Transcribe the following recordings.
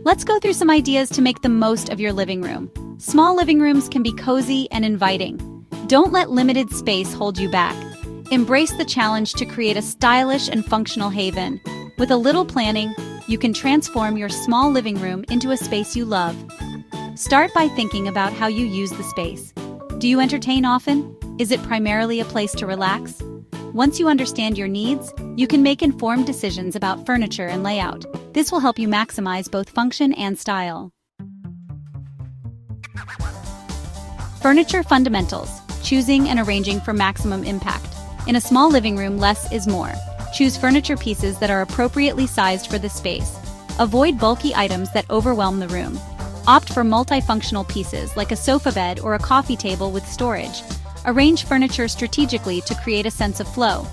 Let's go through some ideas to make the most of your living room. Small living rooms can be cozy and inviting. Don't let limited space hold you back. Embrace the challenge to create a stylish and functional haven. With a little planning, you can transform your small living room into a space you love. Start by thinking about how you use the space. Do you entertain often? Is it primarily a place to relax? Once you understand your needs, you can make informed decisions about furniture and layout. This will help you maximize both function and style. Furniture fundamentals: choosing and arranging for maximum impact. In a small living room, less is more. Choose furniture pieces that are appropriately sized for the space. Avoid bulky items that overwhelm the room. Opt for multifunctional pieces like a sofa bed or a coffee table with storage. Arrange furniture strategically to create a sense of flow.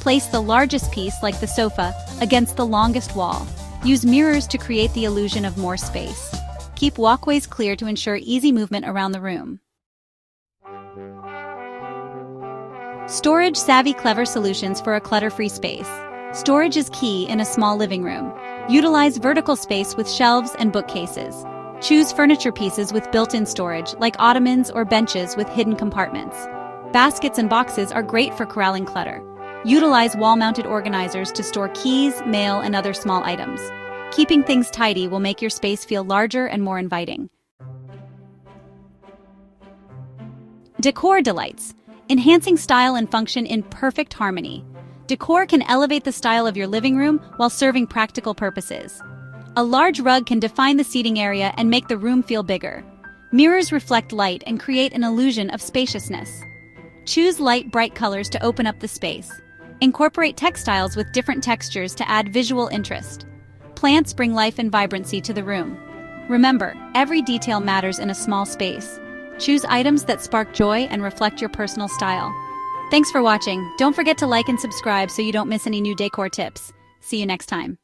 Place the largest piece, like the sofa, against the longest wall. Use mirrors to create the illusion of more space. Keep walkways clear to ensure easy movement around the room. Storage-savvy clever solutions for a clutter-free space. Storage is key in a small living room. Utilize vertical space with shelves and bookcases. Choose furniture pieces with built-in storage, like ottomans or benches with hidden compartments. Baskets and boxes are great for corralling clutter. Utilize wall-mounted organizers to store keys, mail, and other small items. Keeping things tidy will make your space feel larger and more inviting. Decor delights: enhancing style and function in perfect harmony. Decor can elevate the style of your living room while serving practical purposes. A large rug can define the seating area and make the room feel bigger. Mirrors reflect light and create an illusion of spaciousness. Choose light, bright colors to open up the space. Incorporate textiles with different textures to add visual interest. Plants bring life and vibrancy to the room. Remember, every detail matters in a small space. Choose items that spark joy and reflect your personal style. Thanks for watching. Don't forget to like and subscribe so you don't miss any new decor tips. See you next time.